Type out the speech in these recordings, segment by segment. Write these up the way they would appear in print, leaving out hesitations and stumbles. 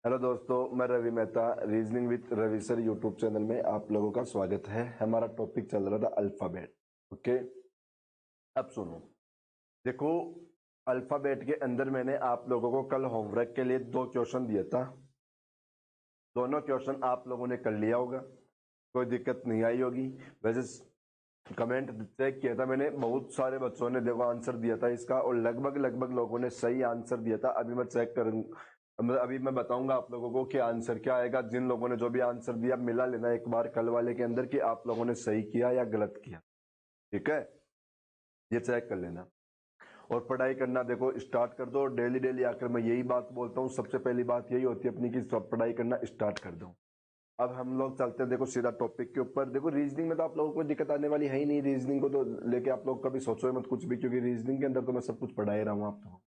Hello दोस्तों, मैं Ravi Mehta reasoning with Ravi sir YouTube channel में आप लोगों का स्वागत है। हमारा टॉपिक चल रहा था अल्फाबेट। ओके, अब सुनो। देखो, अल्फाबेट के अंदर मैंने आप लोगों को कल होमवर्क के लिए 2 क्वेश्चन दिया था। दोनों क्वेश्चन आप लोगों ने कर लिया होगा, कोई दिक्कत नहीं आई होगी। वैसे कमेंट चेक किया था मैंने, बहुत सारे बच्चों ने देखो आंसर दिया था इसका, और लगभग लोगों ने सही आंसर दिया था। अभी मैं चेक करूंगा, अभी मैं बताऊंगा आप लोगों को कि आंसर क्या आएगा। जिन लोगों ने जो भी आंसर दिया मिला लेना एक बार कल वाले के अंदर कि आप लोगों ने सही किया या गलत किया। ठीक है, ये चेक कर लेना और पढ़ाई करना देखो स्टार्ट कर दो। डेली डेली आकर मैं यही बात बोलता हूँ, सबसे पहली बात यही होती है अपनी कि सब पढ़ाई करना स्टार्ट कर दो। अब हम लोग चलते हैं देखो सीधा टॉपिक के ऊपर। देखो रीजनिंग में तो आप लोगों को दिक्कत आने वाली है ही नहीं, रीजनिंग को तो लेके आप लोग कभी सोचो मत कुछ भी, क्योंकि रीजनिंग के अंदर तो मैं सब कुछ पढ़ा ही रहा हूँ आप लोगों को।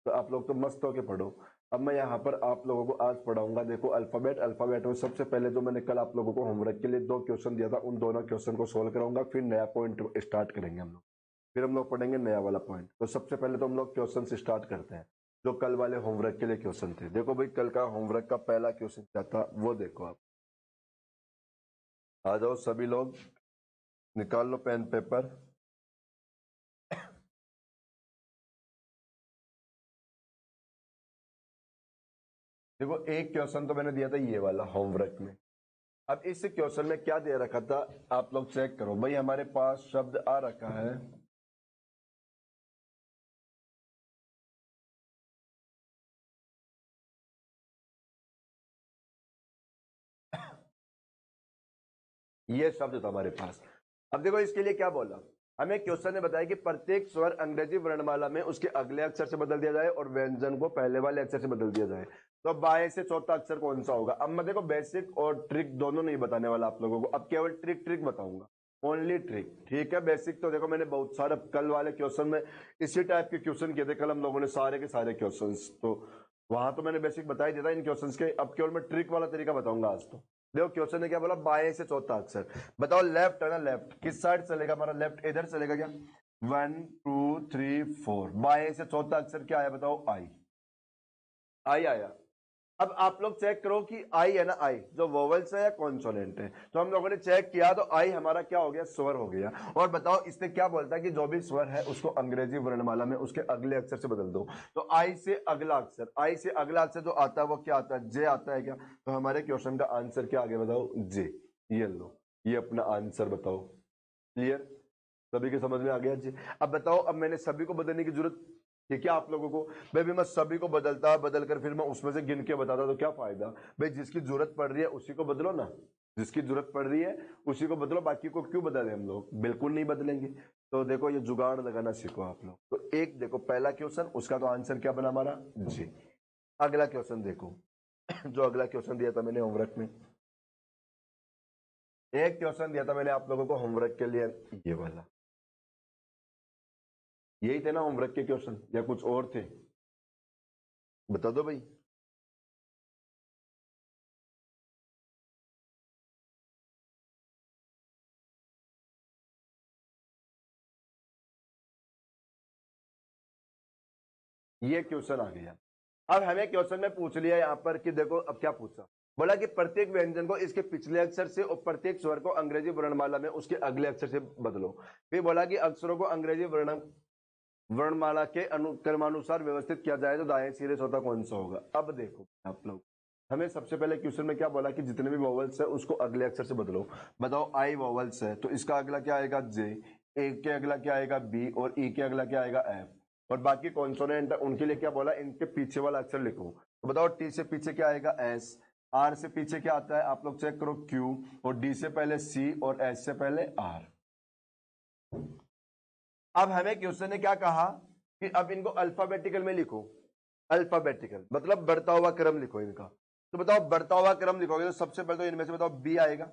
तो आप लोग तो मस्त होके पढ़ो। अब मैं यहाँ पर आप लोगों को आज पढ़ाऊंगा देखो अल्फाबेट में सबसे पहले जो मैंने कल आप लोगों को होमवर्क के लिए 2 क्वेश्चन दिया था, उन दोनों क्वेश्चन को सोल्व कराऊंगा, फिर नया पॉइंट स्टार्ट करेंगे हम लोग। फिर हम लोग पढ़ेंगे नया वाला पॉइंट। तो सबसे पहले तो हम लोग क्वेश्चन से स्टार्ट करते हैं जो कल वाले होमवर्क के लिए क्वेश्चन थे। देखो भाई, कल का होमवर्क का पहला क्वेश्चन क्या था वो देखो। आप आ जाओ सभी लोग, निकाल लो पेन पेपर। देखो, एक क्वेश्चन तो मैंने दिया था ये वाला होमवर्क में। अब इस क्वेश्चन में क्या दे रखा था आप लोग चेक करो भाई। हमारे पास शब्द आ रखा है ये शब्द था हमारे पास। अब देखो इसके लिए क्या बोला हमें, क्वेश्चन ने बताया कि प्रत्येक स्वर अंग्रेजी वर्णमाला में उसके अगले अक्षर से बदल दिया जाए और व्यंजन को पहले वाले अक्षर से बदल दिया जाए। तो बाएं से चौथा अक्षर कौन सा होगा। अब मैं देखो बेसिक और ट्रिक दोनों नहीं बताने वाला आप लोगों को, अब केवल ट्रिक बताऊंगा, ओनली ट्रिक। ठीक है, बेसिक तो देखो मैंने बहुत सारे कल वाले क्वेश्चन में इसी टाइप के क्वेश्चन किए थे कल हम लोगों ने, सारे के सारे क्वेश्चन। तो वहां तो मैंने बेसिक बता ही दिया था इन क्वेश्चन के। अब केवल मैं ट्रिक वाला तरीका बताऊंगा आज। तो देखो क्वेश्चन ने क्या बोला, बाएं से चौथा अक्षर बताओ। लेफ्ट है ना, लेफ्ट किस साइड चलेगा हमारा, लेफ्ट इधर चलेगा क्या। 1 2 3 4, बाएं से चौथा अक्षर क्या आया बताओ, आई। आई आया। अब आप लोग चेक करो कि आई है ना, आई जो वोवेल्स है या कॉन्सोनेंट है। तो हम लोगों ने चेक किया तो आई हमारा क्या हो गया, स्वर हो गया। और बताओ इसने क्या बोलता है कि जो भी स्वर है उसको अंग्रेजी वर्णमाला में उसके अगले अक्षर से बदल दो। तो आई से अगला अक्षर, आई से अगला अक्षर जो आता है वो क्या आता है, जे आता है क्या। तो हमारे क्वेश्चन का आंसर क्या आगे बताओ, जे। ये लो, ये अपना आंसर बताओ। क्लियर, सभी के समझ में आ गया जी। अब बताओ, अब मैंने सभी को बदलने की जरूरत ठीक है आप लोगों को। भाई मैं सभी को बदल कर फिर मैं उसमें से गिन के बताता तो क्या फायदा। भाई जिसकी जरूरत पड़ रही है उसी को बदलो ना, जिसकी जरूरत पड़ रही है उसी को बदलो, बाकी को क्यों बदले हम लोग, बिल्कुल नहीं बदलेंगे। तो देखो ये जुगाड़ लगाना सीखो आप लोग। तो एक देखो पहला क्वेश्चन, उसका तो आंसर क्या बना हमारा, जी। अगला क्वेश्चन देखो जो अगला क्वेश्चन दिया था मैंने होमवर्क में, एक क्वेश्चन दिया था मैंने आप लोगों को होमवर्क के लिए, ये वाला। यही थे ना होमवर्क के क्वेश्चन या कुछ और थे, बता दो भाई। ये क्वेश्चन आ गया। अब हमें क्वेश्चन में पूछ लिया यहाँ पर कि देखो अब क्या पूछा, बोला कि प्रत्येक व्यंजन को इसके पिछले अक्षर से और प्रत्येक स्वर को अंग्रेजी वर्णमाला में उसके अगले अक्षर से बदलो। फिर बोला कि अक्षरों को अंग्रेजी वर्णमाला के क्रमानुसार व्यवस्थित किया जाए तो दाएं सिरे चौथा कौन सा होगा। अब देखो आप लोग, हमें सबसे पहले क्वेश्चन में क्या बोला कि जितने भी वॉवल्स है उसको अगले अक्षर से बदलो। बताओ आई वॉवल्स है तो इसका अगला क्या आएगा, जे। ए के अगला क्या आएगा, बी। और ई के अगला क्या आएगा, एफ। और बाकी कॉन्सोनेंट है उनके लिए क्या बोला, इनके पीछे वाला अक्षर लिखो। तो बताओ टी से पीछे क्या आएगा, एस। आर से पीछे क्या आता है आप लोग चेक करो, क्यू। और डी से पहले सी और एस से पहले आर। अब हमें क्वेश्चन ने क्या कहा कि अब इनको अल्फाबेटिकल में लिखो। अल्फाबेटिकल मतलब बढ़ता हुआ क्रम लिखो इनका। तो बताओ बढ़ता हुआ क्रम लिखोगे तो सबसे पहले तो इनमें से बताओ बी आएगा,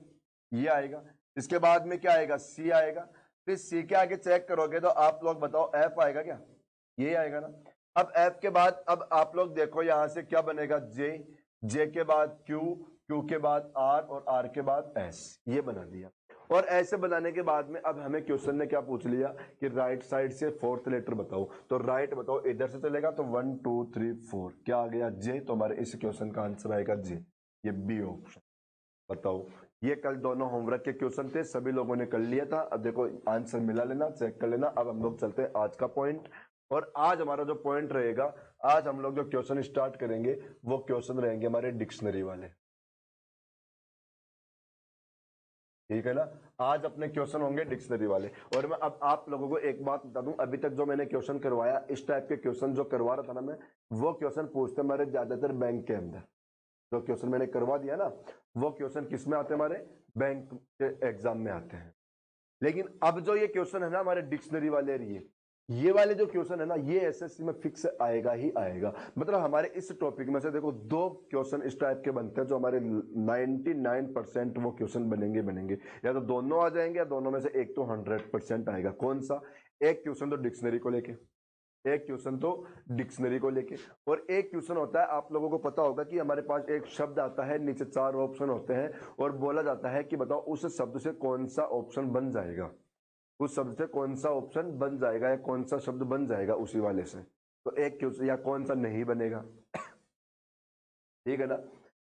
ये आएगा। इसके बाद में क्या आएगा, सी आएगा। फिर सी के आगे चेक करोगे तो आप लोग बताओ एफ आएगा क्या, ये आएगा ना। अब एफ के बाद अब आप लोग देखो यहां से क्या बनेगा, जे। जे के बाद क्यू, क्यू के बाद आर और आर के बाद एस, ये बना दिया। और ऐसे बनाने के बाद में अब हमें क्वेश्चन ने क्या पूछ लिया कि राइट साइड से फोर्थ लेटर बताओ, तो राइट बताओ इधर से चलेगा तो 1 2 3 4 क्या आ गया जे, तो हमारे इस क्वेश्चन का आंसर आएगा जे, ये बी ऑप्शन। बताओ, ये कल दोनों होमवर्क के क्वेश्चन थे, सभी लोगों ने कर लिया था। अब देखो आंसर मिला लेना, चेक कर लेना। अब हम लोग चलते हैं आज का पॉइंट, और आज हमारा जो पॉइंट रहेगा, आज हम लोग जो क्वेश्चन स्टार्ट करेंगे वो क्वेश्चन रहेंगे हमारे डिक्शनरी वाले, ठीक है ना। आज अपने क्वेश्चन होंगे डिक्शनरी वाले। और मैं अब आप लोगों को एक बात बता दूं, अभी तक जो मैंने क्वेश्चन करवाया, इस टाइप के क्वेश्चन जो करवा रहा था ना मैं, वो क्वेश्चन पूछते हमारे ज्यादातर बैंक के अंदर। जो क्वेश्चन मैंने करवा दिया ना, वो क्वेश्चन किस में आते हैं, हमारे बैंक के एग्जाम में आते हैं। लेकिन अब जो ये क्वेश्चन है ना हमारे डिक्शनरी वाले, ये वाले जो क्वेश्चन है ना, ये एसएससी में फिक्स आएगा ही आएगा। मतलब हमारे इस टॉपिक में से देखो 2 क्वेश्चन इस टाइप के बनते हैं जो हमारे 99% वो क्वेश्चन बनेंगे, या तो दोनों आ जाएंगे या दोनों में से एक तो 100% आएगा। कौन सा? एक क्वेश्चन तो डिक्शनरी को लेके, एक क्वेश्चन तो डिक्शनरी को लेके, और एक क्वेश्चन होता है, आप लोगों को पता होगा कि हमारे पास एक शब्द आता है, नीचे 4 ऑप्शन होते हैं, और बोला जाता है कि बताओ उस शब्द से कौन सा ऑप्शन बन जाएगा, उस शब्द से कौन सा ऑप्शन बन जाएगा, या कौन सा शब्द बन जाएगा उसी वाले से। तो एक क्वेश्चन, या कौन सा नहीं बनेगा, ठीक है ना।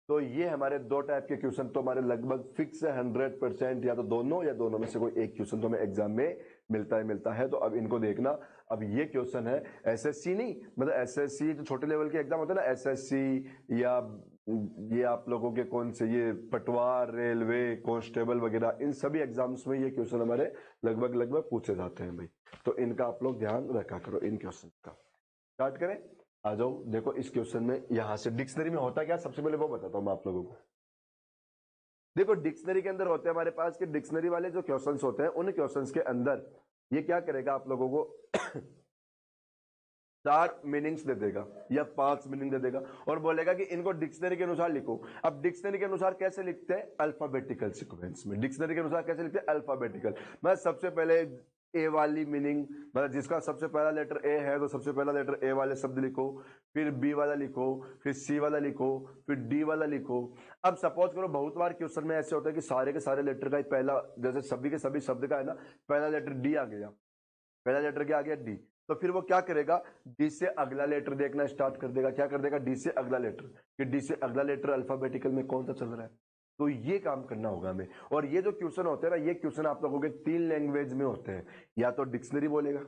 तो ये हमारे 2 टाइप के क्वेश्चन तो हमारे लगभग फिक्स है 100%, या तो दोनों या दोनों में से कोई एक क्वेश्चन तो हमें एग्जाम में मिलता है। तो अब इनको देखना। अब ये क्वेश्चन है एसएससी नहीं, मतलब एसएससी जो छोटे लेवल के एग्जाम होते हैं ना, एसएससी या ये आप लोगों के कौन से, ये पटवार, रेलवे, कांस्टेबल वगैरह, इन सभी एग्जाम्स में ये क्वेश्चन हमारे लगभग पूछे जाते हैं भाई। तो इनका आप लोग ध्यान रखा करो, इन क्वेश्चन का। स्टार्ट करें, आ जाओ। देखो इस क्वेश्चन में यहां से डिक्शनरी में होता क्या, सबसे पहले वो बताता हूं मैं आप लोगों को। देखो डिक्शनरी के अंदर होते हैं हमारे पास कि डिक्शनरी वाले जो क्वेश्चंस होते हैं, उन क्वेश्चंस के अंदर ये क्या करेगा, आप लोगों को 4 मीनिंग्स दे देगा या 5 मीनिंग दे देगा, और बोलेगा कि इनको डिक्शनरी के अनुसार लिखो। अब डिक्शनरी के अनुसार कैसे लिखते हैं, अल्फाबेटिकल सीक्वेंस में। डिक्शनरी के अनुसार कैसे लिखते हैं, अल्फाबेटिकल। मैं सबसे पहले ए वाली मीनिंग, मतलब जिसका सबसे पहला लेटर ए है तो सबसे पहला लेटर ए वाले शब्द लिखो, फिर बी वाला लिखो, फिर सी वाला लिखो, फिर डी वाला लिखो। अब सपोज करो बहुत बार क्वेश्चन में ऐसे होता है कि सारे के सारे लेटर का ही पहला, जैसे सभी के सभी शब्द का है ना, पहला लेटर डी आ गया, पहला लेटर क्या आ गया, डी। तो फिर वो क्या करेगा, डी से अगला लेटर देखना स्टार्ट कर देगा। क्या कर देगा, डी से अगला लेटर, कि डी से अगला लेटर अल्फाबेटिकल में कौन सा चल रहा है। तो ये काम करना होगा हमें। और ये जो क्वेश्चन होते हैं ना, ये क्वेश्चन आप लोगों के 3 लैंग्वेज में होते हैं, या तो डिक्शनरी बोलेगा,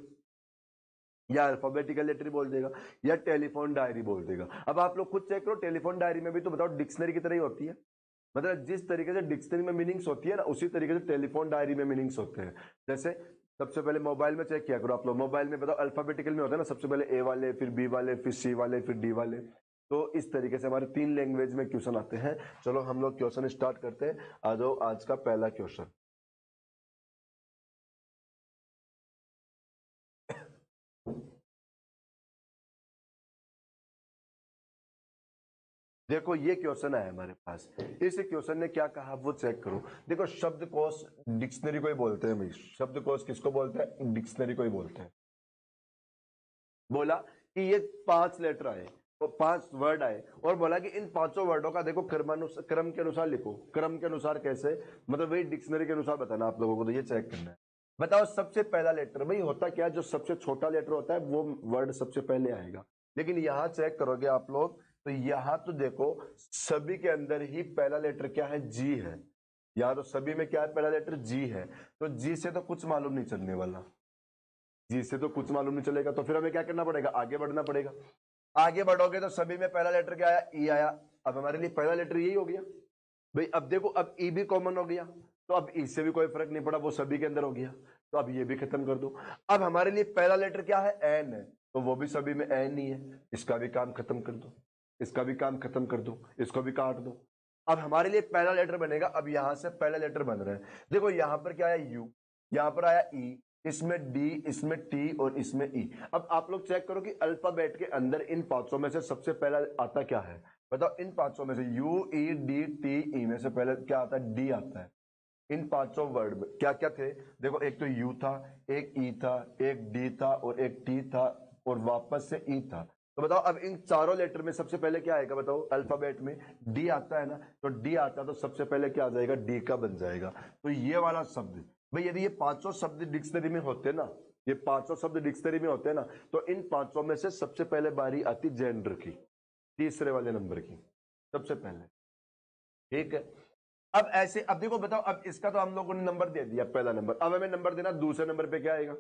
या अल्फाबेटिकल लेटर बोल देगा, या टेलीफोन डायरी बोल देगा। अब आप लोग खुद चेक करो, टेलीफोन डायरी में भी तो बताओ डिक्शनरी की तरह ही होती है। मतलब जिस तरीके से डिक्शनरी में मीनिंग्स होती है ना, उसी तरीके से टेलीफोन डायरी में मीनिंग्स होते हैं। जैसे सबसे पहले मोबाइल में चेक किया करो आप लोग, मोबाइल में बताओ अल्फाबेटिकल में होता है ना, सबसे पहले ए वाले, फिर बी वाले, फिर सी वाले, फिर डी वाले। तो इस तरीके से हमारे 3 लैंग्वेज में क्वेश्चन आते हैं। चलो हम लोग क्वेश्चन स्टार्ट करते हैं। आ जाओ आज का पहला क्वेश्चन। देखो ये क्वेश्चन है हमारे पास, इस क्वेश्चन ने क्या कहा वो चेक करो। देखो शब्दकोश डिक्शनरी को ही बोलते हैं भाई, शब्दकोश किसको बोलते हैं, डिक्शनरी को ही बोलते हैं। बोला कि ये 5 लेटर आए और 5 वर्ड आए, और बोला कि इन 5 वर्डों का देखो क्रम के अनुसार लिखो। क्रम के अनुसार कैसे, मतलब वही डिक्शनरी के अनुसार बताना आप लोगों को। तो ये चेक करना है। बताओ सबसे पहला लेटर, भाई होता क्या है, जो सबसे छोटा लेटर होता है वो वर्ड सबसे पहले आएगा। लेकिन यहां चेक करोगे आप लोग, तो यहां तो देखो सभी के अंदर ही पहला लेटर क्या है, जी है। यहाँ तो सभी में क्या है, पहला लेटर जी है। तो जी से तो कुछ मालूम नहीं चलने वाला, जी से तो कुछ मालूम नहीं चलेगा। तो फिर हमें क्या करना पड़ेगा, आगे बढ़ना पड़ेगा। आगे बढ़ोगे तो सभी में पहला लेटर क्या आया, ई आया। अब हमारे लिए पहला लेटर यही हो गया भाई। अब देखो अब ई भी कॉमन हो गया, तो अब ई से भी कोई फर्क नहीं पड़ा, वो सभी के अंदर हो गया। तो अब ये भी खत्म कर दो। अब हमारे लिए पहला लेटर क्या है, एन है, तो वो भी सभी में एन ही है, इसका भी काम खत्म कर दो, इसका भी काम खत्म कर दो, इसको भी काट दो। अब हमारे लिए पहला लेटर बनेगा। अब यहां से पहला लेटर बन रहा है। देखो यहां पर क्या आया, यू, यहां पर आया ई, इसमें डी, इसमें टी और इसमें ई। अब आप लोग चेक करो कि अल्फाबेट के अंदर इन 500 में से सबसे पहला आता क्या है। बताओ इन 500 में से, you E D T E में से पहले क्या आता है, डी आता है। इन 500 वर्ड में क्या क्या थे, देखो एक तो यू था, एक ई था, एक डी था और एक टी था, और वापस से ई था। तो बताओ अब इन चारों लेटर में सबसे पहले क्या आएगा, बताओ अल्फाबेट में डी आता है ना, तो डी आता है तो सबसे पहले क्या आ जाएगा, डी का बन जाएगा। तो ये वाला शब्द भाई, यदि ये पांचों शब्द डिक्शनरी में होते ना, ये पांचों शब्द डिक्शनरी में होते ना, तो इन पांचों में से सबसे पहले बारी आती जेंडर की, तीसरे वाले नंबर की सबसे पहले। ठीक है, अब ऐसे, अब देखो बताओ, अब इसका तो हम लोगों ने नंबर दे दिया पहला नंबर, अब हमें नंबर देना दूसरे नंबर पे क्या आएगा,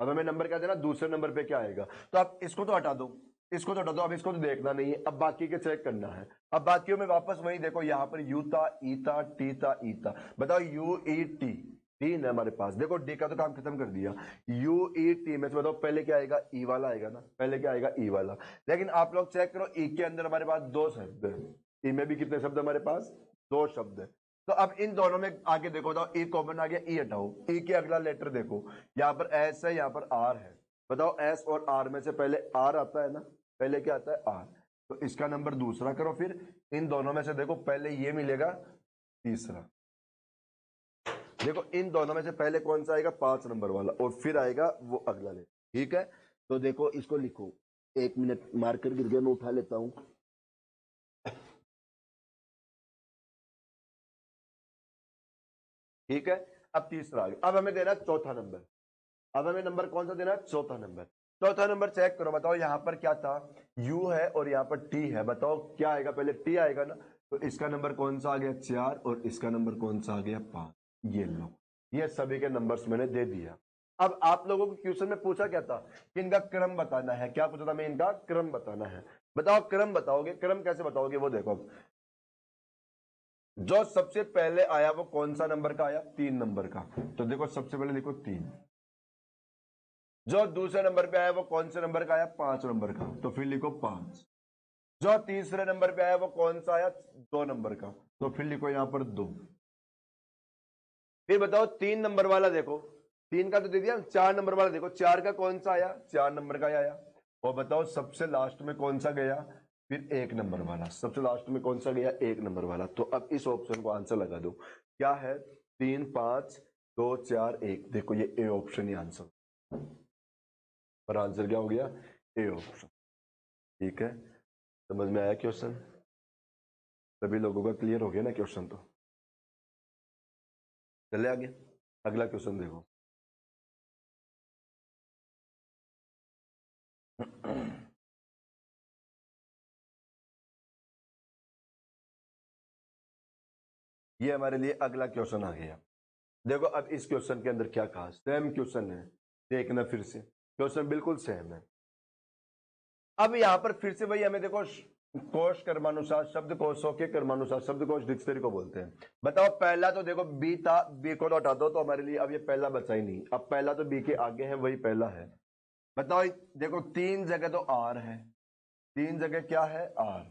अब हमें नंबर क्या देना दूसरे नंबर पे क्या आएगा। तो अब इसको तो हटा दो, इसको तो हटा दो, अब इसको तो देखना नहीं है, अब बाकी के चेक करना है। अब बाकियों में वापस वही देखो, यहाँ पर यू था, ई था, टी था, ई था, बताओ यू ई टी, तीन है हमारे पास। देखो डी का तो काम खत्म कर दिया, यू ई टी में से बताओ पहले क्या आएगा, ई वाला आएगा ना, पहले क्या आएगा, ई वाला। लेकिन आप लोग चेक करो, ई के अंदर हमारे पास दो शब्द है, ई में भी कितने शब्द हमारे पास, दो शब्द है। तो अब इन दोनों में आगे देखो, बताओ ई कॉमन आ गया, ई हटाओ, ई के अगला लेटर देखो, यहाँ पर एस है, यहाँ पर आर है। बताओ एस और आर में से पहले आर आता है ना, पहले क्या आता है, आर, तो इसका नंबर दूसरा करो। फिर इन दोनों में से देखो, पहले ये मिलेगा, तीसरा। देखो इन दोनों में से पहले कौन सा आएगा, 5 नंबर वाला, और फिर आएगा वो अगला लेटर। ठीक है, तो देखो इसको लिखो, 1 मिनट, मार्कर गिर गया, मैं उठा लेता हूं। ठीक है, अब तीसरा आ गया, अब हमें देना चौथा नंबर। अब हमें नंबर कौन सा देना है, चौथा नंबर। चौथा नंबर चेक करो, बताओ यहाँ पर क्या था, U है और यहाँ पर T है, बताओ क्या आएगा, पहले T आएगा ना, तो इसका नंबर कौन सा आ गया, 4, और इसका नंबर कौन सा आ गया, 5। ये लो, ये सभी के नंबर्स मैंने दे दिया। अब आप लोगों को क्वेश्चन में पूछा क्या था, कि इनका क्रम बताना है, क्या पूछा था मैं, इनका क्रम बताना है। बताओ क्रम बताओगे, क्रम कैसे बताओगे वो देखो। जो सबसे पहले आया वो कौन सा नंबर का आया, 3 नंबर का, तो देखो सबसे पहले लिखो 3। जो दूसरे नंबर पे आया वो कौन से नंबर का आया, 5 नंबर का, तो फिर लिखो 5। जो तीसरे नंबर पे आया वो कौन सा आया, 2 नंबर का, तो फिर लिखो यहां पर 2। फिर बताओ 3 नंबर वाला देखो, 3 का तो दे दिया, 4 नंबर वाला देखो, 4 का कौन सा आया, 4 नंबर का आया। और बताओ सबसे लास्ट में कौन सा गया, फिर 1 नंबर वाला, सबसे लास्ट में कौन सा गया, 1 नंबर वाला। तो अब इस ऑप्शन को आंसर लगा दो, क्या है, 3 5 2 4 1, देखो ये ए ऑप्शन ही आंसर, और आंसर क्या हो गया, ए ऑप्शन। ठीक है, समझ में आया क्वेश्चन, सभी लोगों का क्लियर हो गया ना क्वेश्चन। तो चले आगे, अगला क्वेश्चन देखो। ये हमारे लिए अगला क्वेश्चन आ गया। देखो अब इस क्वेश्चन के अंदर क्या कहा, सेम क्वेश्चन है, देखना फिर से, क्वेश्चन बिल्कुल सेम है। अब यहां पर फिर से भाई हमें देखो, कोश कर्मानुसार, शब्द कोशों के कर्मानुसार, शब्द कोश डिक्शनरी को बोलते हैं। बताओ पहला तो देखो बी था, बी को तो हटा दो, तो हमारे लिए अब ये पहला बचा ही नहीं, अब पहला तो बी के आगे है, वही पहला है। बताओ देखो 3 जगह तो आर है, 3 जगह क्या है, आर,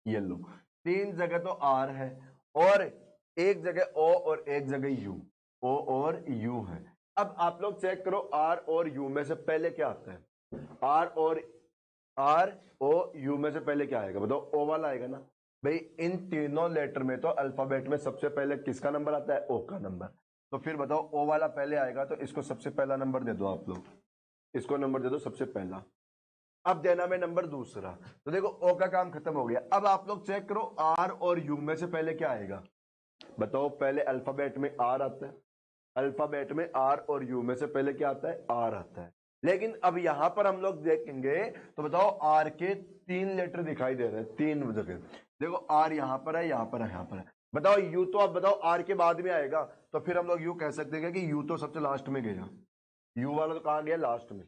ये लो, 3 जगह तो आर है, और एक जगह ओ और एक जगह यू, ओ और यू है। अब आप लोग चेक करो, आर और यू में से पहले क्या आता है, आर ओ यू में से पहले क्या आएगा, बताओ, ओ वाला आएगा ना। भाई इन तीनों लेटर में तो अल्फाबेट में सबसे पहले किसका नंबर आता है, ओ का नंबर। तो फिर बताओ ओ वाला पहले आएगा, तो इसको सबसे पहला नंबर दे दो आप लोग, इसको नंबर दे दो सबसे पहला। अब देना में नंबर दूसरा, तो देखो ओ का काम खत्म हो गया। अब आप लोग चेक करो, आर और यू में से पहले क्या आएगा, बताओ, पहले अल्फाबेट में आर आता है, अल्फाबेट में आर और यू में से पहले क्या आता है, आर आता है। लेकिन अब यहां पर हम लोग देखेंगे, तो बताओ आर के 3 लेटर दिखाई दे रहे हैं, 3 जगह। देखो आर यहां पर है, यहां पर है, यहां पर है। बताओ यू तो, अब बताओ आर के बाद में आएगा, तो फिर हम लोग यू कह सकते हैं कि यू तो सबसे लास्ट में गया, यू वाला तो कहां गया, लास्ट में,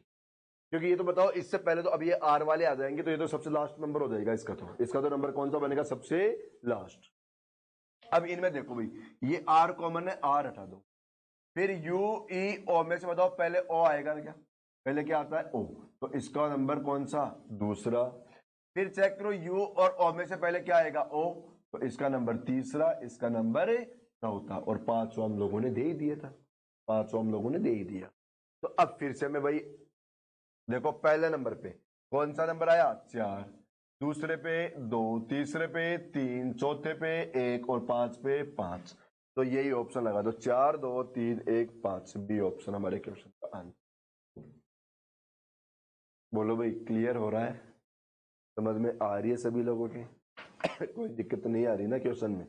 क्योंकि ये तो बताओ इससे पहले तो अब ये आर वाले आ जाएंगे, तो ये तो सबसे लास्ट नंबर हो जाएगा इसका, तो इसका तो नंबर कौन सा बनेगा, सबसे लास्ट। अब इनमें देखो भाई, ये आर कॉमन है, आर हटा दो, फिर यू ई ओ में से बताओ पहले ओ आएगा क्या, पहले क्या आता है, ओ, तो इसका नंबर कौन सा, दूसरा। फिर चेक करो यू और ओ में से पहले क्या आएगा, ओ, तो इसका नंबर तीसरा, इसका नंबर चौथा, और 5वां हम लोगों ने दे ही दिया था, 5वां हम लोगों ने दे ही दिया। तो अब फिर से मैं भाई देखो, पहले नंबर पे कौन सा नंबर आया, 4, दूसरे पे 2, तीसरे पे 3, चौथे पे 1, और 5 पे 5। तो यही ऑप्शन लगा दो, 4 2 3 1 5, बी ऑप्शन हमारे क्वेश्चन का आंसर। बोलो भाई, क्लियर हो रहा है? समझ में आ रही है सभी लोगों के? कोई दिक्कत तो नहीं आ रही ना क्वेश्चन में?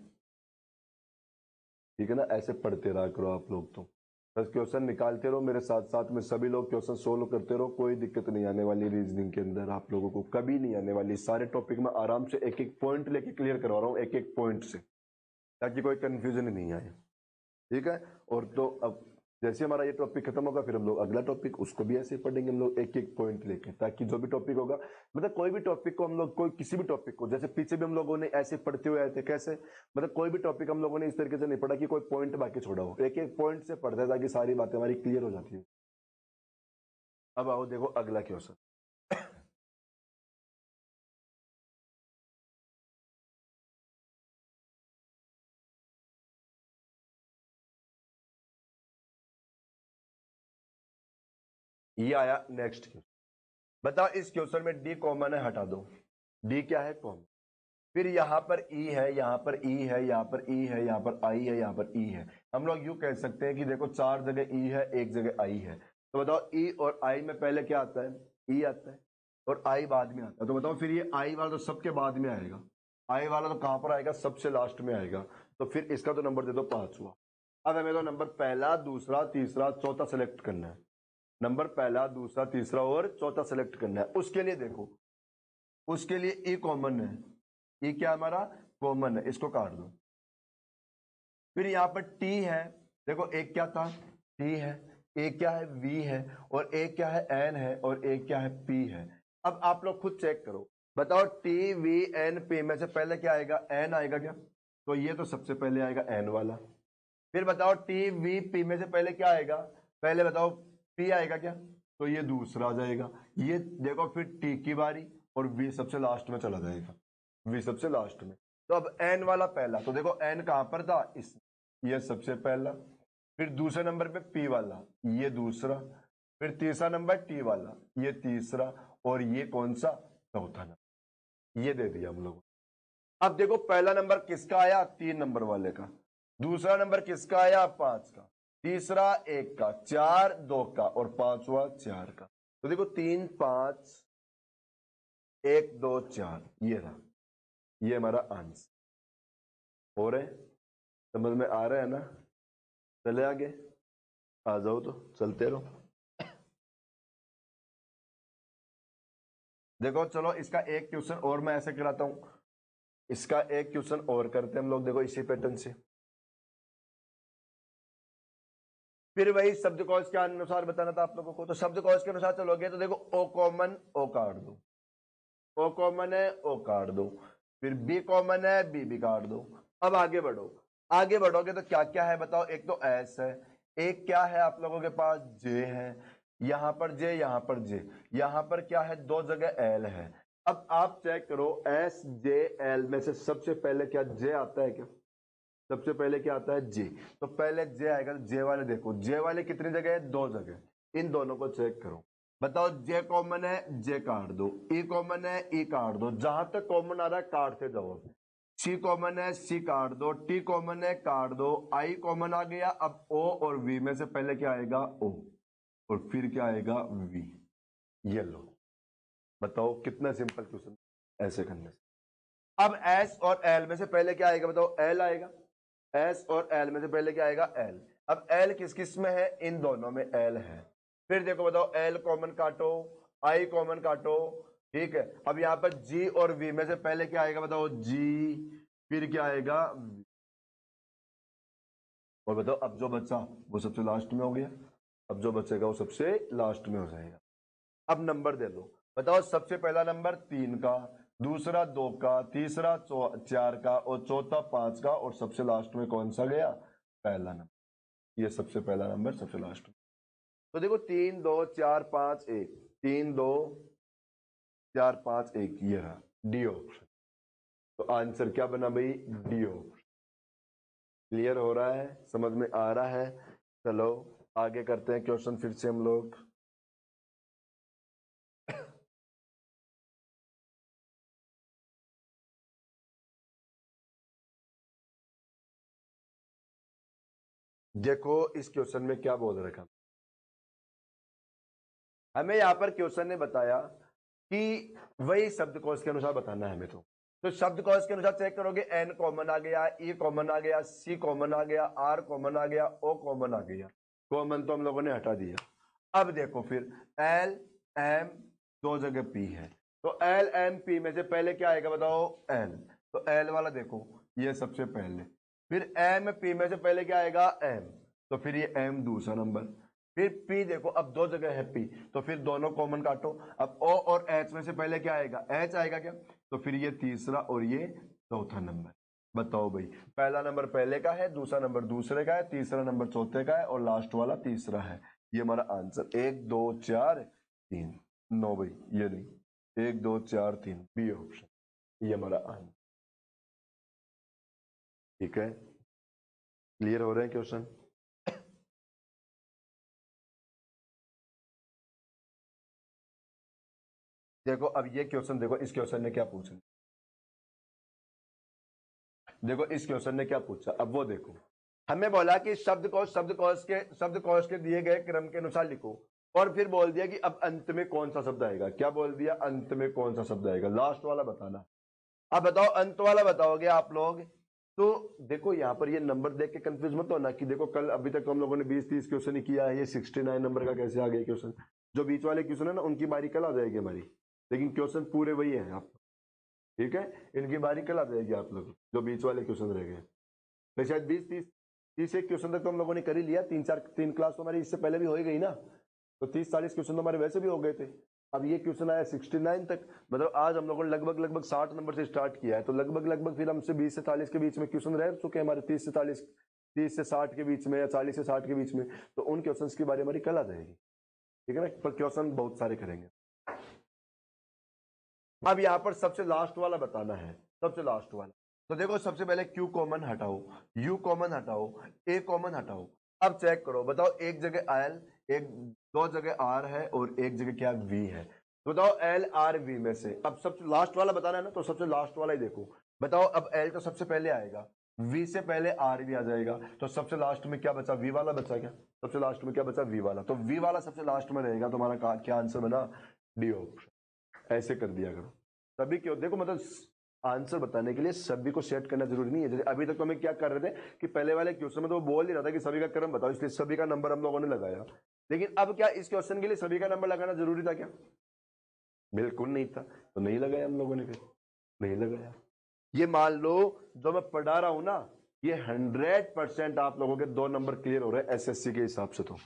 ठीक है ना, ऐसे पढ़ते रहा करो आप लोग, तो बस क्वेश्चन निकालते रहो मेरे साथ साथ में, सभी लोग क्वेश्चन सोल्व करते रहो, कोई दिक्कत नहीं आने वाली रीजनिंग के अंदर, आप लोगों को कभी नहीं आने वाली। सारे टॉपिक में आराम से एक एक पॉइंट लेके क्लियर करवा रहा हूँ, एक एक पॉइंट से, ताकि कोई कंफ्यूजन नहीं आए। ठीक है, और तो अब जैसे हमारा ये टॉपिक खत्म होगा, फिर हम लोग अगला टॉपिक उसको भी ऐसे ही पढ़ेंगे हम लोग, एक एक पॉइंट लेके, ताकि जो भी टॉपिक होगा, मतलब कोई भी टॉपिक को हम लोग, कोई किसी भी टॉपिक को, जैसे पीछे भी हम लोगों ने ऐसे पढ़ते हुए आए थे, कैसे, मतलब कोई भी टॉपिक हम लोगों ने इस तरीके से नहीं पढ़ा कि कोई पॉइंट बाकी छोड़ा हो, एक एक पॉइंट से पढ़ते हैं ताकि सारी बातें हमारी क्लियर हो जाती है। अब आओ देखो अगला क्वेश्चन। ये आया नेक्स्ट क्वेश्चन। बताओ इस क्वेश्चन में डी कॉमन है, हटा दो। डी क्या है? कॉमन। फिर यहाँ पर ई है, यहाँ पर ई है, यहाँ पर ई है, यहाँ पर आई है, यहाँ पर ई है। हम लोग यूं कह सकते हैं कि देखो, 4 जगह ई है, 1 जगह आई है। तो बताओ ई और आई में पहले क्या आता है? ई आता है, और आई बाद में आता है। तो बताओ फिर ये आई वाला तो सबके बाद में आएगा, आई वाला तो कहां पर आएगा? सबसे लास्ट में आएगा। तो फिर इसका तो नंबर दे दो 5 हुआ। अब हमें तो नंबर पहला, दूसरा, तीसरा, चौथा सेलेक्ट करना है। नंबर पहला, दूसरा, तीसरा और चौथा सेलेक्ट करना है। उसके लिए देखो, उसके लिए ई कॉमन है, ये क्या हमारा कॉमन है, इसको काट दो। फिर यहाँ पर टी है, देखो एक क्या था? टी है, एक क्या है? वी है, और एक क्या है? एन है, और एक क्या है? पी है। अब आप लोग खुद चेक करो, बताओ टी वी एन पी में से पहले क्या आएगा? एन आएगा क्या? तो ये तो सबसे पहले आएगा एन वाला। फिर बताओ टी वी पी में से पहले क्या आएगा? पहले बताओ पी आएगा क्या? तो ये दूसरा आ जाएगा। ये देखो फिर टी की बारी, और वी सबसे लास्ट में चला जाएगा, वी सबसे लास्ट में। तो अब एन वाला पहला, तो देखो एन कहां पर था? इस, ये सबसे पहला। फिर दूसरे नंबर पे पी वाला, ये दूसरा। फिर तीसरा नंबर टी वाला, ये तीसरा। और ये कौन सा? चौथा नंबर। ये दे दिया हम लोग। अब देखो पहला नंबर किसका आया? 3 नंबर वाले का। दूसरा नंबर किसका आया? 5 का। तीसरा 1 का, 4 2 का, और पांचवा 4 का। तो देखो 3 5 1 2 4, ये रहा, ये हमारा आंसर। हो रहे, समझ में आ रहा है ना? चले आगे, आ जाओ तो चलते रहो। देखो चलो इसका एक क्वेश्चन और मैं ऐसे कराता हूं, इसका एक क्वेश्चन और करते हैं हम लोग, देखो इसी पैटर्न से। फिर वही शब्द कॉज के अनुसार बताना था आप लोगों को, तो शब्द कॉज के अनुसार चलोगे तो देखो ओ कॉमन, ओ काट दो। ओ कॉमन है, ओ काट दो। फिर बी कॉमन है, बी भी काट दो। अब आगे बढ़ो, आगे बढ़ोगे तो क्या क्या है बताओ? एक तो एस है, एक क्या है आप लोगों के पास? जे है, यहां पर जे, यहां पर जे, यहां पर क्या है? 2 जगह एल है। अब आप चेक करो, एस जे एल में से सबसे पहले क्या जे आता है क्या? सबसे पहले क्या आता है? जे। तो पहले जे आएगा, तो जे वाले देखो, जे वाले कितनी जगह है? 2 जगह। इन दोनों को चेक करो, बताओ जे कॉमन है, जे काट दो। ई कॉमन है, ई काट दो। जहां तक कॉमन आ रहा है काटते जाओ। सी कॉमन है, सी काट दो। टी कॉमन है, काट दो। आई कॉमन आ गया। अब ओ और वी में से पहले क्या आएगा? ओ, और फिर क्या आएगा? वी। ये लो, बताओ कितना सिंपल क्वेश्चन ऐसे करने से। अब एस और एल में से पहले क्या आएगा बताओ? एल आएगा। एस और एल में से पहले क्या आएगा? एल। अब एल किस किस में है? इन दोनों में एल है। फिर देखो बताओ, एल कॉमन काटो, आई कॉमन काटो। ठीक है, अब यहां पर जी और वी में से पहले क्या आएगा बताओ? जी। फिर क्या आएगा? V। और बताओ अब जो बचा वो सबसे लास्ट में हो गया, अब जो बचेगा वो सबसे लास्ट में हो जाएगा। अब नंबर दे दो, बताओ सबसे पहला नंबर 3 का, दूसरा 2 का, तीसरा 4 का, और चौथा 5 का, और सबसे लास्ट में कौन सा गया? पहला नंबर। ये सबसे पहला नंबर सबसे लास्ट में। तो देखो 3 2 4 5 1, 3 2 4 5 1, ये रहा डी ऑप्शन। तो आंसर क्या बना भाई? D option. क्लियर हो रहा है? समझ में आ रहा है? चलो आगे करते हैं क्वेश्चन फिर से हम लोग। देखो इस क्वेश्चन में क्या बोल रखा, हमें यहाँ पर क्वेश्चन ने बताया कि वही शब्दकोश के अनुसार बताना है हमें। तो शब्दकोश के अनुसार चेक करोगे, एन कॉमन आ गया, ई कॉमन आ गया, सी कॉमन आ गया, आर कॉमन आ गया, ओ कॉमन आ गया। कॉमन तो हम लोगों ने हटा दिया। अब देखो फिर एल एम दो जगह पी है, तो एल एम पी में से पहले क्या आएगा बताओ, एल। तो एल वाला देखो ये सबसे पहले, फिर एम पी में से पहले क्या आएगा, एम, तो फिर ये एम दूसरा नंबर, फिर पी देखो अब दो जगह है पी, तो फिर दोनों कॉमन काटो। अब ओ और एच में से पहले क्या आएगा, एच आएगा क्या, तो फिर ये तीसरा और ये चौथा नंबर। बताओ भाई, पहला नंबर पहले का है, दूसरा नंबर दूसरे का है, तीसरा नंबर चौथे का है और लास्ट वाला तीसरा है। ये हमारा आंसर 1 2 4 3 9 भाई, ये नहीं 1 2 4 3 बी ऑप्शन, ये हमारा आंसर। ठीक है, क्लियर हो रहे हैं क्वेश्चन। देखो अब ये क्वेश्चन देखो, इस क्वेश्चन ने क्या पूछा, देखो इस क्वेश्चन ने क्या पूछा, अब वो देखो। हमें बोला कि शब्दकोश के दिए गए क्रम के अनुसार लिखो, और फिर बोल दिया कि अब अंत में कौन सा शब्द आएगा। क्या बोल दिया, अंत में कौन सा शब्द आएगा, लास्ट वाला बताना। अब बताओ अंत वाला बताओगे आप लोग, तो देखो यहाँ पर ये नंबर देख के कंफ्यूज मत होना कि देखो कल अभी तक हम लोगों ने 20-30 क्वेश्चन ही किया है, ये 69 नंबर का कैसे आ गया क्वेश्चन। जो बीच वाले क्वेश्चन है ना, उनकी बारी कल आ जाएगी हमारी, लेकिन क्वेश्चन पूरे वही है आप, ठीक है, इनकी बारी कल आ जाएगी आप लोग, जो बीच वाले क्वेश्चन रह गए। तो शायद 20-30 एक क्वेश्चन तक तो हम लोगों ने कर ही लिया, 3 क्लास तो हमारी इससे पहले भी हो ही गई ना, तो 30-40 क्वेश्चन तो हमारे वैसे भी हो गए थे। अब ये क्वेश्चन आया 69 तक, मतलब आज हम लोगों ने लगभग 60 नंबर से स्टार्ट किया है, तो लगभग फिर हमसे 20 से 40 के बीच में क्वेश्चन रह चुके हैं हमारे, 30 से 60 के बीच में या 40 से 60 के बीच में, तो उन क्वेश्चन की बारी हमारी कल आ जाएगी, ठीक है ना, पर क्वेश्चन बहुत सारे करेंगे। अब यहाँ पर सबसे लास्ट वाला बताना है, सबसे लास्ट वाला। तो देखो सबसे पहले Q कॉमन हटाओ, U कॉमन हटाओ, A कॉमन हटाओ। अब चेक करो, बताओ एक जगह L, एक दो जगह R है और एक जगह क्या V है। तो बताओ L R V में से अब सबसे लास्ट वाला बताना है ना, तो सबसे लास्ट वाला ही देखो। बताओ अब L तो सबसे पहले आएगा, V से पहले R भी आ जाएगा, तो सबसे लास्ट में क्या बचा, V वाला बचा क्या, सबसे लास्ट में क्या बचा, V वाला, तो V वाला सबसे लास्ट में रहेगा। तुम्हारा क्या आंसर बना, डी ऑप्शन। ऐसे कर दिया करो सभी क्यों, देखो मतलब आंसर बताने के लिए सभी को सेट करना जरूरी नहीं है। जैसे अभी तक तो हमें क्या कर रहे थे कि पहले वाले क्वेश्चन में तो वो बोल ही रहा था कि सभी का क्रम बताओ, इसलिए सभी का नंबर हम लोगों ने लगाया। लेकिन अब क्या इस क्वेश्चन के लिए सभी का नंबर लगाना जरूरी था क्या, बिल्कुल नहीं था, तो नहीं लगाया हम लोगों ने, फिर नहीं लगाया। ये मान लो जो मैं पढ़ा रहा हूं ना, ये 100% आप लोगों के 2 नंबर क्लियर हो रहे हैं एसएससी के हिसाब से, तो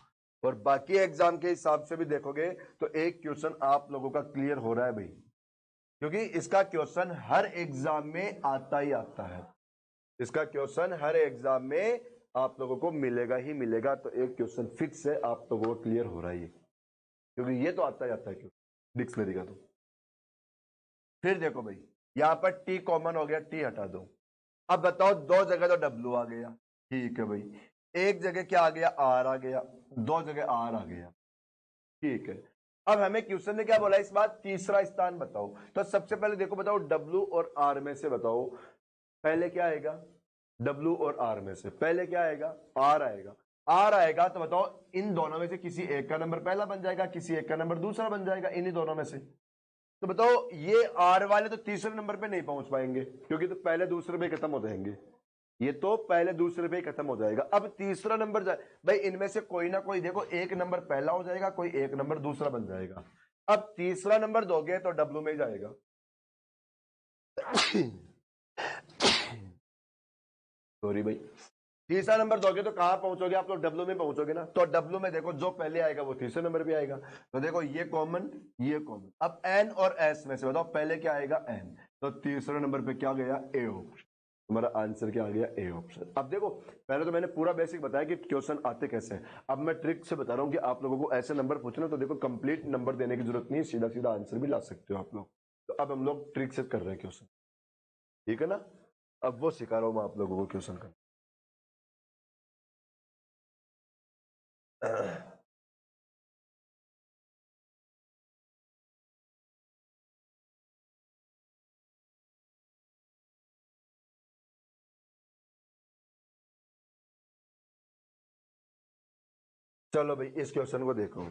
और बाकी एग्जाम के हिसाब से भी देखोगे तो एक क्वेश्चन आप लोगों का क्लियर हो रहा है भाई, क्योंकि इसका क्वेश्चन हर एग्जाम में आता ही आता है, इसका क्वेश्चन हर एग्जाम में आप लोगों को मिलेगा ही मिलेगा। तो एक क्वेश्चन फिक्स है, आप लोगों को क्लियर हो रहा है ये, क्योंकि ये तो आता ही आता है क्योंकि डिक्शनरी का। तो फिर देखो भाई, यहां पर टी कॉमन हो गया, टी हटा दो। अब बताओ दो जगह तो डब्लू आ गया, ठीक है भाई, एक जगह क्या आ गया, आर आ गया, दो जगह आर आ गया, ठीक है। अब हमें क्वेश्चन ने क्या बोला, इस बार तीसरा स्थान बताओ। तो सबसे पहले देखो, बताओ डब्लू और आर में से बताओ पहले क्या आएगा, डब्लू और आर में से पहले क्या आएगा, आर आएगा। आर आएगा तो बताओ इन दोनों में से किसी एक का नंबर पहला बन जाएगा, किसी एक का नंबर दूसरा बन जाएगा, इन्हीं दोनों में से। तो बताओ ये आर वाले तो तीसरे नंबर पे नहीं पहुंच पाएंगे, क्योंकि तो पहले दूसरे पे खत्म हो जाएंगे, ये तो पहले दूसरे पे ही खत्म हो जाएगा। अब तीसरा नंबर जाए भाई, इनमें से कोई ना कोई देखो, एक नंबर पहला हो जाएगा, कोई एक नंबर दूसरा बन जाएगा। अब तीसरा नंबर दोगे तो डब्लू में ही जाएगा सॉरी भाई, तीसरा नंबर दोगे तो कहां पहुंचोगे आप लोग, डब्लू में पहुंचोगे ना। तो डब्लू में देखो जो पहले आएगा वो तीसरे नंबर पे आएगा, तो देखो ये कॉमन ये कॉमन। अब एन और एस में से बताओ पहले क्या आएगा, एन, तो तीसरे नंबर पे क्या गया, ए ऑप्शन। तुम्हारा आंसर क्या आ गया, ए ऑप्शन। अब देखो पहले तो मैंने पूरा बेसिक बताया कि क्वेश्चन आते कैसे हैं, अब मैं ट्रिक से बता रहा हूं कि आप लोगों को ऐसे नंबर पूछना, तो देखो कंप्लीट नंबर देने की जरूरत नहीं, सीधा सीधा आंसर भी ला सकते हो आप लोग। तो अब हम लोग ट्रिक से कर रहे हैं क्वेश्चन, ठीक है ना, अब वो सिखा रहा हूं मैं आप लोगों को क्वेश्चन का। चलो भाई इस क्वेश्चन को देखो,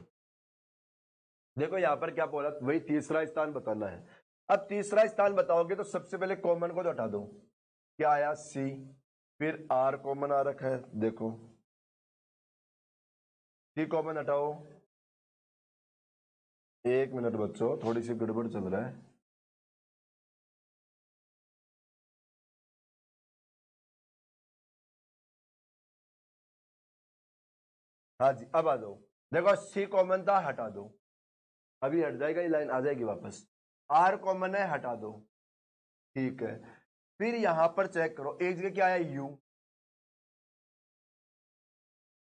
देखो यहाँ पर क्या बोला, वही तीसरा स्थान बताना है। अब तीसरा स्थान बताओगे तो सबसे पहले कॉमन को तो हटा दो, क्या आया सी, फिर आर कॉमन आ रखा है, देखो सी कॉमन हटाओ। एक मिनट बच्चों, थोड़ी सी गड़बड़ चल रहा है। हाँ जी, अब आ जाओ। देखो सी कॉमन था, हटा दो, अभी हट जाएगा, ये लाइन आ जाएगी वापस। आर कॉमन है, हटा दो, ठीक है। फिर यहां पर चेक करो, एक जगह क्या आया यू,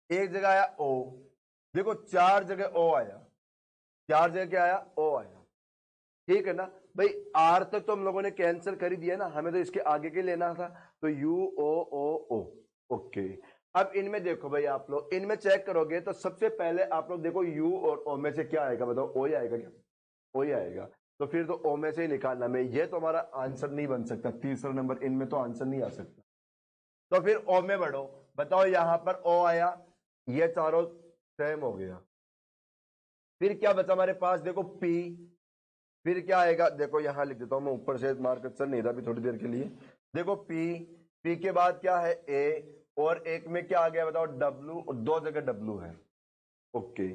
एक जगह आया ओ, देखो चार जगह ओ आया, चार जगह क्या आया, ओ आया, ठीक है ना भाई। आर तक तो हम लोगों ने कैंसिल कर ही दिया ना, हमें तो इसके आगे के लेना था, तो you O O O, okay. अब इनमें देखो भाई, आप लोग इनमें चेक करोगे तो सबसे पहले आप लोग देखो यू और ओ में से क्या आएगा, बताओ, ओ ही आएगा क्या, ओ ही आएगा, तो फिर तो ओ में से ही निकालना। में ये तो हमारा आंसर नहीं बन सकता, तीसरा नंबर इनमें तो आंसर नहीं आ सकता, तो फिर ओ में बढ़ो, बताओ यहां पर ओ आया, ये चारों सेम हो गया। फिर क्या बचा हमारे पास, देखो पी, फिर क्या आएगा, देखो यहां लिख देता हूं मैं, ऊपर से मार्कर चल नहीं रहा अभी थोड़ी देर के लिए। देखो पी, पी के बाद क्या है ए, और एक में क्या आ गया बताओ डब्लू, और दो जगह डब्लू है, ओके।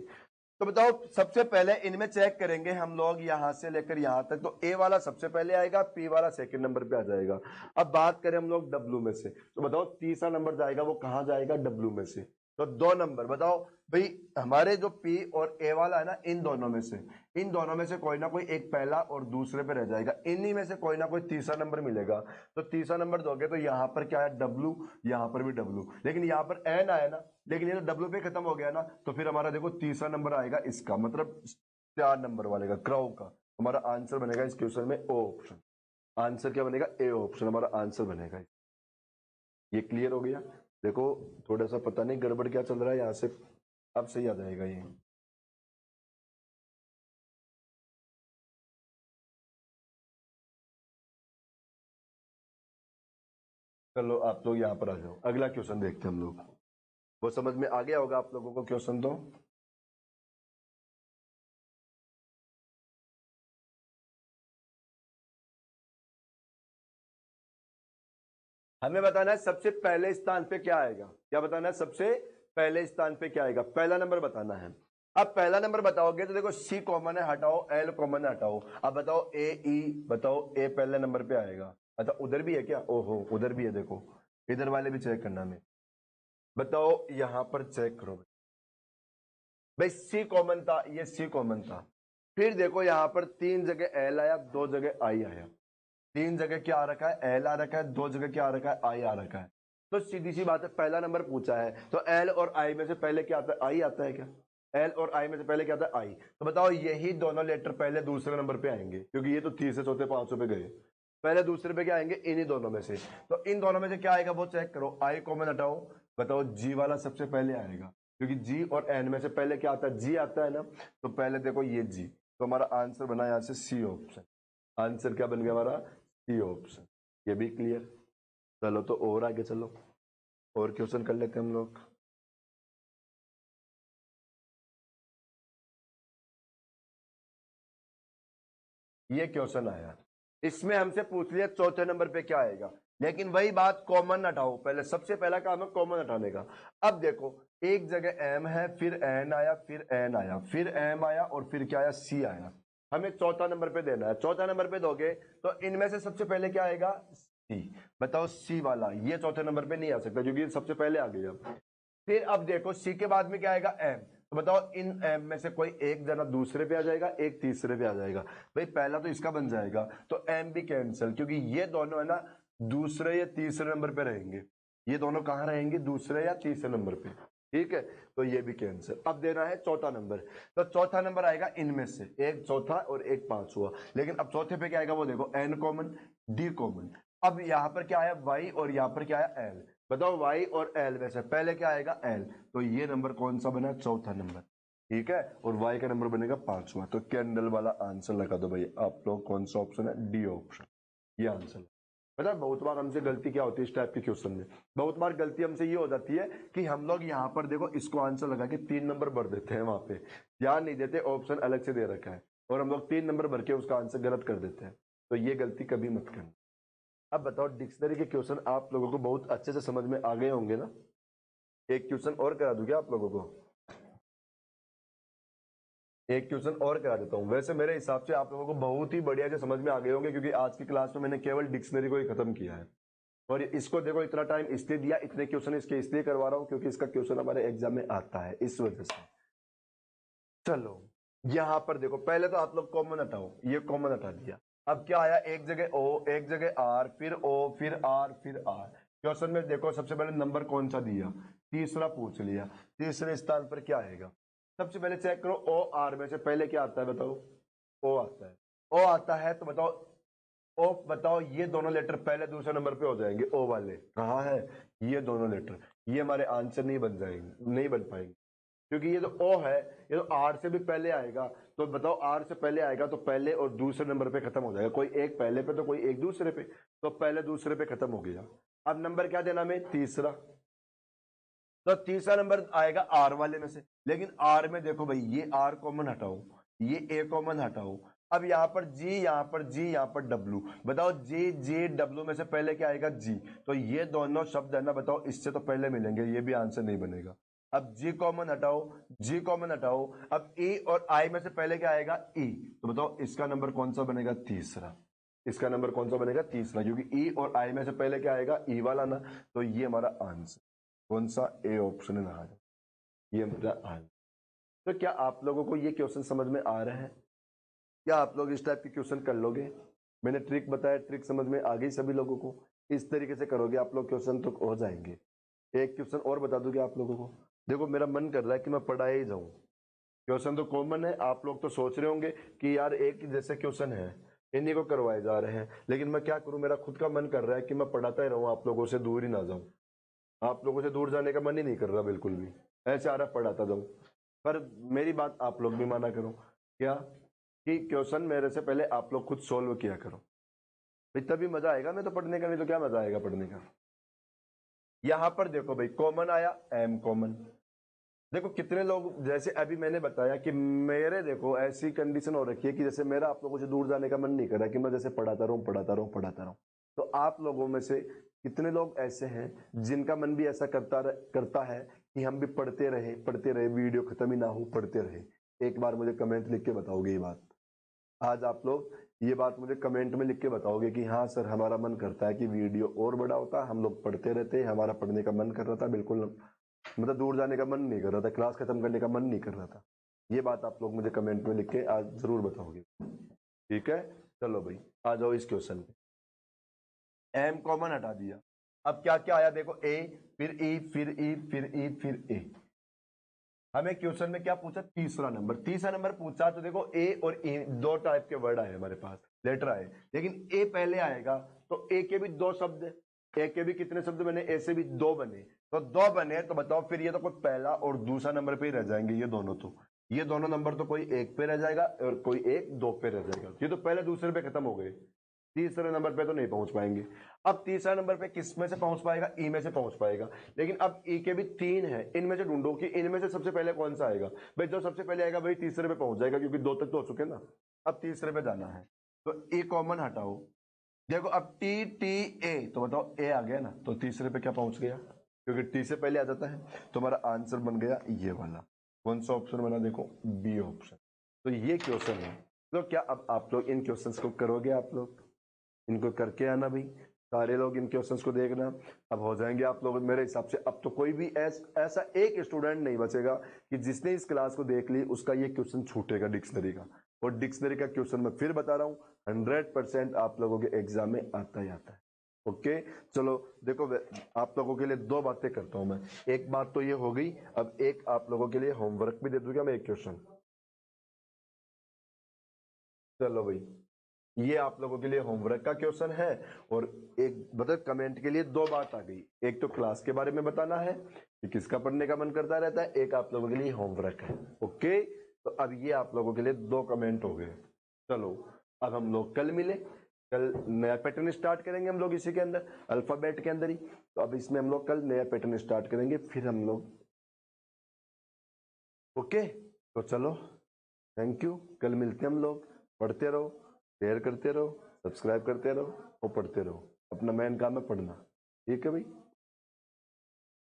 तो बताओ सबसे पहले इनमें चेक करेंगे हम लोग, यहां से लेकर यहां तक, तो ए वाला सबसे पहले आएगा, पी वाला सेकंड नंबर पे आ जाएगा। अब बात करें हम लोग डब्लू में से, तो बताओ तीसरा नंबर जाएगा वो कहां जाएगा, डब्लू में से। तो दो नंबर बताओ भाई, हमारे जो पी और ए वाला है ना, इन दोनों में से, इन दोनों में से कोई ना कोई एक पहला और दूसरे पे रह जाएगा, इन्हीं में से कोई ना कोई तीसरा नंबर मिलेगा। तो तीसरा नंबर दोगे तो यहाँ पर क्या है डब्लू, यहाँ पर भी डब्लू, लेकिन यहाँ पर एन आया ना, लेकिन ये तो डब्लू पे खत्म हो गया ना, तो फिर हमारा देखो तीसरा नंबर आएगा इसका, मतलब 4 नंबर वाले का, क्रॉव का। हमारा आंसर बनेगा इस क्वेश्चन में ओ ऑप्शन, आंसर क्या बनेगा, ए ऑप्शन हमारा आंसर बनेगा। ये क्लियर हो गया। देखो थोड़ा सा पता नहीं गड़बड़ क्या चल रहा है यहाँ से, अब सही आ जाएगा ये। चलो आप लोग यहाँ पर आ जाओ, अगला क्वेश्चन देखते हैं हम लोग। वो समझ में आ गया होगा आप लोगों को क्वेश्चन तो। हमें बताना है सबसे पहले स्थान पे क्या आएगा, क्या बताना है, सबसे पहले स्थान पे क्या आएगा, पहला नंबर बताना है। अब पहला नंबर बताओगे तो देखो सी कॉमन है, हटाओ, एल कॉमन है, हटाओ। अब बताओ ए ई, बताओ ए पहले नंबर पे आएगा, अच्छा उधर भी है क्या, ओहो उधर भी है, देखो इधर वाले भी चेक करना में, बताओ यहां पर चेक करो भाई, सी कॉमन था, ये सी कॉमन था। फिर देखो यहां पर तीन जगह एल आया, दो जगह आई आया, तीन जगह क्या आ रखा है, एल आ रखा है, दो जगह क्या आ रखा है, आई आ रखा है। तो सीधी सी बात है, पहला नंबर पूछा है तो एल और आई में से पहले क्या आता है, आई आता है क्या, एल और आई में से पहले क्या आता है, आई। तो बताओ यही दोनों लेटर पहले दूसरे नंबर पे आएंगे, क्योंकि ये तो तीसरे चौथे पांचों पे गए, पहले दूसरे पे क्या आएंगे, इन्हीं दोनों में से। तो इन दोनों में से क्या आएगा वो चेक करो, आई कॉमन हटाओ, बताओ जी वाला सबसे पहले आएगा, क्योंकि जी और एन में से पहले क्या आता है, जी आता है ना, तो पहले देखो ये जी, तो हमारा आंसर बना यहां से सी ऑप्शन, आंसर क्या बन गया हमारा, सी ऑप्शन। ये भी क्लियर। चलो तो और आगे चलो, और क्वेश्चन कर लेते हैं हम लोग। ये क्वेश्चन आया, इसमें हमसे पूछ लिया चौथे नंबर पे क्या आएगा, लेकिन वही बात, कॉमन हटाओ, पहले सबसे पहला काम है कॉमन हटाने का। अब देखो एक जगह एम है, फिर एन आया, फिर एन आया, फिर एम आया, और फिर क्या आया, सी आया। हमें चौथा नंबर पे देना है, चौथा नंबर पे दोगे तो इनमें से सबसे पहले क्या आएगा, सी। बताओ सी वाला, ये चौथे नंबर पे नहीं आ सकता क्योंकि ये सबसे पहले आ गया। फिर अब देखो सी के बाद में क्या आएगा, एम। तो बताओ इन एम में से कोई एक जना दूसरे पे आ जाएगा, एक तीसरे पे आ जाएगा। भाई पहला तो इसका बन जाएगा, तो एम भी कैंसिल, क्योंकि ये दोनों है ना दूसरे या तीसरे नंबर पे रहेंगे, ये दोनों कहाँ रहेंगे, दूसरे या तीसरे नंबर पे, ठीक है। तो ये भी कैंसिल। अब देना है चौथा नंबर, तो चौथा नंबर आएगा इनमें से एक चौथा और एक पांचवा, लेकिन अब चौथे पे क्या आएगा वो देखो, एन कॉमन, डी कॉमन। अब यहां पर क्या आया वाई, और यहां पर क्या आया एल। बताओ वाई और एल में से पहले क्या आएगा, एल, तो ये नंबर कौन सा बना, चौथा नंबर, ठीक है। और वाई का नंबर बनेगा पांचवा, तो कैंडल वाला आंसर लगा दो भाई आप लोग, कौन सा ऑप्शन है, डी ऑप्शन, ये आंसर। पता है बहुत बार हमसे गलती क्या होती है इस टाइप के क्वेश्चन में, बहुत बार गलती हमसे ये हो जाती है कि हम लोग यहाँ पर देखो इसको आंसर लगा के 3 नंबर भर देते हैं वहां पे, ध्यान नहीं देते, ऑप्शन अलग से दे रखा है और हम लोग 3 नंबर भर के उसका आंसर गलत कर देते हैं। तो ये गलती कभी मत करना। अब बताओ, डिक्शनरी के क्वेश्चन आप लोगों को बहुत अच्छे से समझ में आ गए होंगे ना? एक क्वेश्चन और करा दूं क्या आप लोगों को? एक क्वेश्चन और करा देता हूं। वैसे मेरे हिसाब से आप लोगों को बहुत ही बढ़िया से समझ में आ गए होंगे, क्योंकि आज की क्लास में मैंने केवल डिक्शनरी को ही खत्म किया है। और इसको देखो, इतना टाइम इसलिए दिया, इतने क्वेश्चन इसके इसलिए करवा रहा हूं क्योंकि इसका क्वेश्चन हमारे एग्जाम में आता है, इस वजह से। चलो यहां पर देखो, पहले तो आप लोग कॉमन हटाओ, ये कॉमन हटा दिया। अब क्या आया, एक जगह ओ, एक जगह आर, फिर ओ, फिर आर, फिर आर। क्वेश्चन में देखो सबसे पहले नंबर कौन सा दिया, तीसरा पूछ लिया। तीसरे स्थान पर क्या आएगा? सबसे पहले चेक करो, ओ आर में से पहले क्या आता है बताओ? ओ आता है। ओ आता है तो बताओ, ओ बताओ, ये दोनों लेटर पहले दूसरे नंबर पे हो जाएंगे। ओ वाले कहाँ है? ये दोनों लेटर, ये हमारे आंसर नहीं बन जाएंगे, नहीं बन पाएंगे, क्योंकि ये जो ओ है ये तो आर से भी पहले आएगा। तो बताओ, आर से पहले आएगा तो पहले और दूसरे नंबर पे खत्म हो जाएगा, कोई एक पहले पे तो कोई एक दूसरे पे, तो पहले दूसरे पे खत्म हो गया। अब नंबर क्या देना हमें? तीसरा। तो तीसरा नंबर आएगा आर वाले में से, लेकिन आर में देखो भाई, ये आर कॉमन हटाओ, ये ए कॉमन हटाओ। अब यहाँ पर जी, यहाँ पर जी, यहाँ पर डब्लू। बताओ जी जी डब्लू में से पहले क्या आएगा? जी। तो ये दोनों शब्द है ना, बताओ इससे तो पहले मिलेंगे, ये भी आंसर नहीं बनेगा। अब जी कॉमन हटाओ, जी कॉमन हटाओ। अब ई और आई में से पहले क्या आएगा? ई। तो बताओ इसका नंबर कौन सा बनेगा? तीसरा। इसका नंबर कौन सा बनेगा? तीसरा, क्योंकि ई और आई में से पहले क्या आएगा? ई वाला ना। तो ये हमारा आंसर कौन सा? ए ऑप्शन है ना, ये मेरा आंसर। तो क्या आप लोगों को ये क्वेश्चन समझ में आ रहे हैं? क्या आप लोग इस टाइप के क्वेश्चन कर लोगे? मैंने ट्रिक बताया, ट्रिक समझ में आ गई सभी लोगों को? इस तरीके से करोगे आप लोग, क्वेश्चन तो हो जाएंगे। एक क्वेश्चन और बता दूंगा आप लोगों को। देखो मेरा मन कर रहा है कि मैं पढ़ाए ही जाऊं। क्वेश्चन तो कॉमन है, आप लोग तो सोच रहे होंगे कि यार एक ही जैसे क्वेश्चन है, इन्हीं को करवाए जा रहे हैं, लेकिन मैं क्या करूं, मेरा खुद का मन कर रहा है कि मैं पढ़ाता ही रहूं, आप लोगों से दूर ही ना जाऊं। आप लोगों से दूर जाने का मन ही नहीं कर रहा बिल्कुल भी, ऐसे आ रहा पढ़ाता जाऊं। पर मेरी बात आप लोग भी माना करो, क्या कि क्वेश्चन मेरे से पहले आप लोग खुद सोल्व किया करो भाई, तभी मजा आएगा। मैं तो पढ़ने का, नहीं तो क्या मजा आएगा पढ़ने का? यहां पर देखो भाई, कॉमन आया, एम कॉमन। देखो कितने लोग, जैसे अभी मैंने बताया कि मेरे देखो ऐसी कंडीशन हो रखी है कि जैसे मेरा आप लोगों से दूर जाने का मन नहीं कर रहा, कि मैं जैसे पढ़ाता रहूं पढ़ाता रहूं पढ़ाता रहूं। तो आप लोगों में से कितने लोग ऐसे हैं जिनका मन भी ऐसा करता है कि हम भी पढ़ते रहे, वीडियो खत्म ही ना हो, पढ़ते रहे? एक बार मुझे कमेंट लिख के बताओगे ये बात? आज आप लोग ये बात मुझे कमेंट में लिख के बताओगे कि हाँ सर, हमारा मन करता है कि वीडियो और बड़ा होता, हम लोग पढ़ते रहते, हमारा पढ़ने का मन कर रहा था, बिल्कुल मतलब दूर जाने का मन नहीं कर रहा था, क्लास खत्म करने का मन नहीं कर रहा था। ये बात आप लोग मुझे कमेंट में लिख के आज जरूर बताओगे, ठीक है? चलो भाई, आ जाओ इस क्वेश्चन पे। एम कॉमन हटा दिया। अब क्या क्या आया देखो, ए, फिर ई, फिर ई, फिर ई, फिर ए। हमें क्वेश्चन में क्या पूछा? तीसरा नंबर। तीसरा नंबर पूछा तो देखो, ए और ई दो टाइप के वर्ड आए हमारे पास, लेटर आए, लेकिन ए पहले आएगा तो ए के भी दो शब्द है। ए के भी कितने शब्द बने? ए से भी दो बने, तो दो बने तो बताओ फिर ये तो कोई पहला और दूसरा नंबर पे ही रह जाएंगे ये दोनों। तो ये दोनों नंबर तो कोई एक पे रह जाएगा और कोई एक दो पे रह जाएगा, ये तो पहले दूसरे पे खत्म हो गए, तीसरे नंबर पे तो नहीं पहुंच पाएंगे। अब तीसरा नंबर पे किस में से पहुंच पाएगा? ई में से पहुंच पाएगा। लेकिन अब ई के भी तीन है, इनमें से ढूंढो कि इनमें से सबसे पहले कौन सा आएगा। भाई जो सबसे पहले आएगा भाई तीसरे पे पहुंच जाएगा, क्योंकि दो तक तो हो चुके ना, अब तीसरे पे जाना है। तो ई कॉमन हटाओ। देखो अब टी टी ए, तो बताओ ए आ गया ना, तो तीसरे पे क्या पहुंच गया, क्योंकि टी से पहले आ जाता है। तो हमारा आंसर बन गया ये वाला। कौन सा ऑप्शन बना? देखो बी ऑप्शन। तो ये क्वेश्चन है। तो क्या अब आप लोग इन क्वेश्चंस को करोगे? आप लोग इनको करके आना भाई, सारे लोग इन क्वेश्चंस को देखना। अब हो जाएंगे आप लोग मेरे हिसाब से। अब तो कोई भी ऐसा एक स्टूडेंट नहीं बचेगा कि जिसने इस क्लास को देख ली उसका ये क्वेश्चन छूटेगा डिक्शनरी का। और डिक्शनरी का क्वेश्चन मैं फिर बता रहा हूँ, 100% आप लोगों के एग्जाम में आता ही आता है। ओके चलो देखो, आप लोगों के लिए दो बातें करता हूं मैं। एक बात तो ये हो गई, अब एक आप लोगों के लिए होमवर्क भी दे दूंगा मैं, एक क्वेश्चन। चलो भाई, ये आप लोगों के लिए होमवर्क का क्वेश्चन है। और एक मतलब कमेंट के लिए दो बात आ गई, एक तो क्लास के बारे में बताना है कि किसका पढ़ने का मन करता रहता है, एक आप लोगों के लिए होमवर्क है। ओके, तो अब ये आप लोगों के लिए दो कमेंट हो गए। चलो अब हम लोग कल मिले, कल नया पैटर्न स्टार्ट करेंगे हम लोग इसी के अंदर, अल्फाबेट के अंदर ही। तो अब इसमें हम लोग कल नया पैटर्न स्टार्ट करेंगे फिर हम लोग। ओके, तो चलो, थैंक यू। कल मिलते हैं हम लोग। पढ़ते रहो, शेयर करते रहो, सब्सक्राइब करते रहो और पढ़ते रहो। अपना मेन काम है पढ़ना। ठीक है भाई।